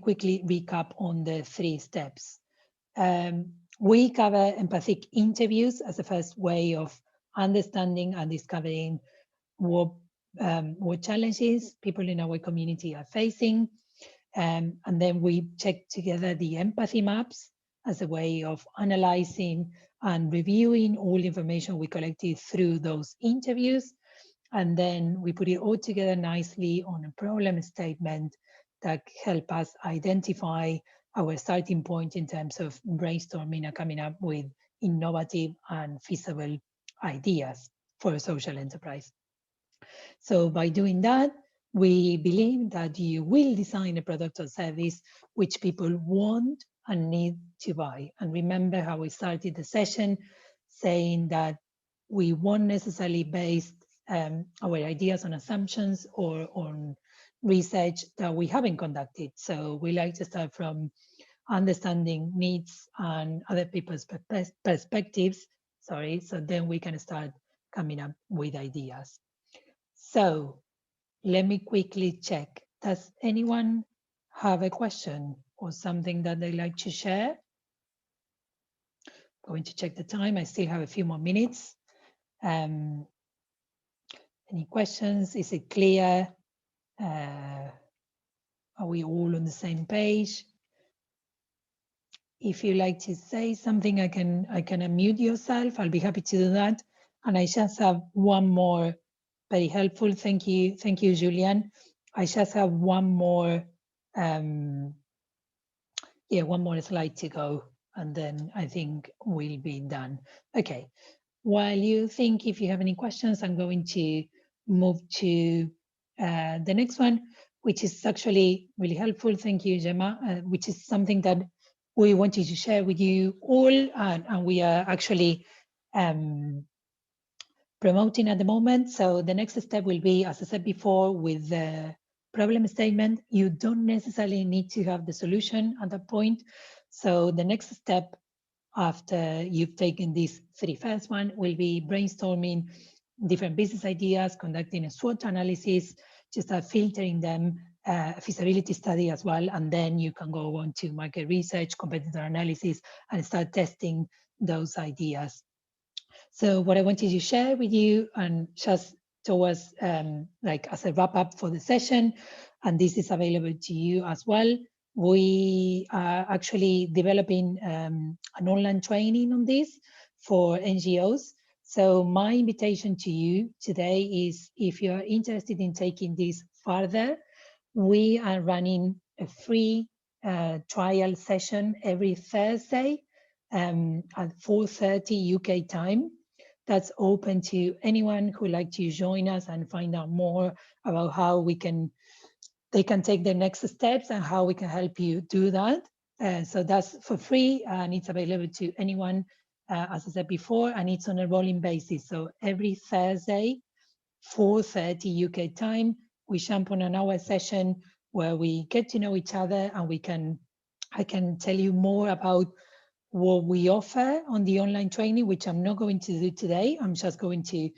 quickly recap on the 3 steps. We cover empathic interviews as the first way of understanding and discovering what challenges people in our community are facing. And then we check together the empathy maps as a way of analyzing and reviewing all the information we collected through those interviews. And then we put it all together nicely on a problem statement that help us identify our starting point in terms of brainstorming and coming up with innovative and feasible ideas for a social enterprise. So by doing that, we believe that you will design a product or service which people want and need to buy. And remember how we started the session saying that we won't necessarily base our ideas on assumptions or on research that we haven't conducted. So we like to start from understanding needs and other people's perspectives, so then we can start coming up with ideas. So let me quickly check. Does anyone have a question or something that they'd like to share? I'm going to check the time. I still have a few more minutes. Any questions? Is it clear? Are we all on the same page? If you like to say something, I can unmute yourself. I'll be happy to do that. And I just have one more, very helpful. Thank you, Julian. I just have one more, one more slide to go, and then I think we'll be done. Okay. While you think, if you have any questions, I'm going to move to the next one, which is actually really helpful. Thank you, Gemma, which is something that we wanted to share with you all, and we are actually promoting at the moment. So the next step will be, as I said before, with the problem statement. You don't necessarily need to have the solution at that point. So the next step after you've taken these 3 first one will be brainstorming different business ideas, conducting a SWOT analysis, just start filtering them, a feasibility study as well, and then you can go on to market research, competitor analysis, and start testing those ideas. So what I wanted to share with you, and just towards like as a wrap up for the session, and this is available to you as well, We are actually developing an online training on this for NGOs. So my invitation to you today is, if you're interested in taking this further, we are running a free trial session every Thursday at 4:30 UK time. That's open to anyone who would like to join us and find out more about how they can take the next steps and how we can help you do that. So that's for free, and it's available to anyone, as I said before, and it's on a rolling basis. So every Thursday, 4:30 UK time, we jump on an hour session where we get to know each other, and I can tell you more about what we offer on the online training, which I'm not going to do today. I'm just going to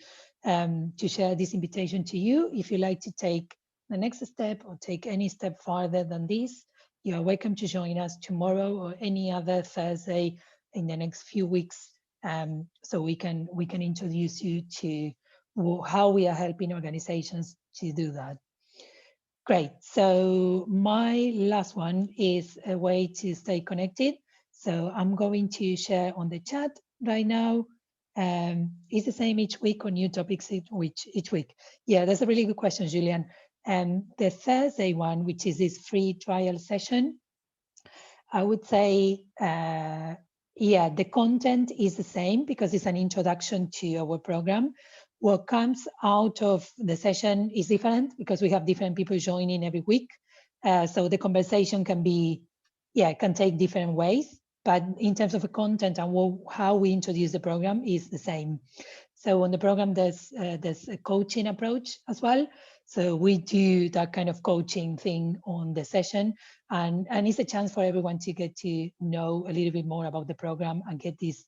share this invitation to you. If you like to take the next step or take any step farther than this, you are welcome to join us tomorrow or any other Thursday in the next few weeks, so we can introduce you to how we are helping organizations to do that. Great. So my last one is a way to stay connected. So I'm going to share on the chat right now. It's the same each week, or new topics each week? Yeah, that's a really good question, Julian. The Thursday one, which is this free trial session, I would say, yeah, the content is the same because it's an introduction to our program. What comes out of the session is different because we have different people joining every week. So the conversation can be, yeah, can take different ways. But in terms of the content and how we introduce the program is the same. So on the program, there's a coaching approach as well. So we do that kind of coaching thing on the session, and it's a chance for everyone to get to know a little bit more about the program and get this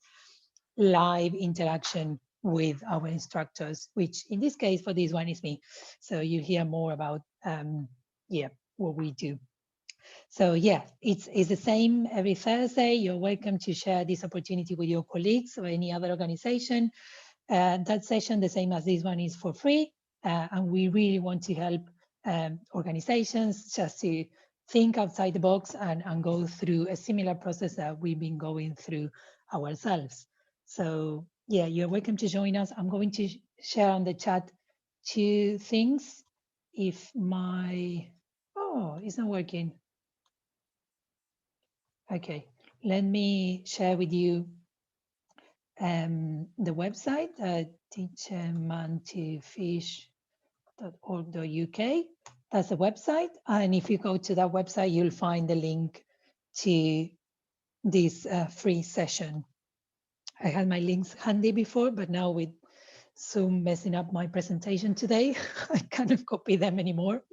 live interaction with our instructors, which in this case for this one is me. So you hear more about yeah, what we do. So yeah, it's the same every Thursday. You're welcome to share this opportunity with your colleagues or any other organization. That session, the same as this one, is for free. And we really want to help organizations just to think outside the box and go through a similar process that we've been going through ourselves. So yeah, you're welcome to join us. I'm going to share on the chat 2 things. If it's not working. Okay, let me share with you the website, teachmantofish.org.uk. That's the website. And if you go to that website, you'll find the link to this free session. I had my links handy before, but now with Zoom messing up my presentation today, I can't copy them anymore.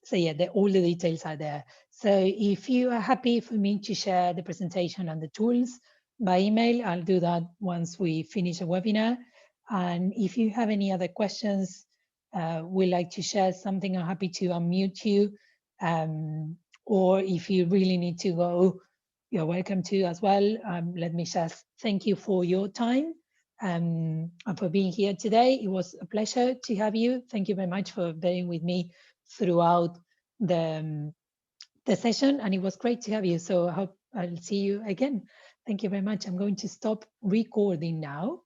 So yeah, all the details are there. So if you are happy for me to share the presentation and the tools by email, I'll do that once we finish the webinar. And if you have any other questions, would like to share something, I'm happy to unmute you. Or if you really need to go, you're welcome to as well. Let me just thank you for your time and for being here today. It was a pleasure to have you. Thank you very much for being with me throughout the session, and it was great to have you. So I hope I'll see you again. Thank you very much. I'm going to stop recording now.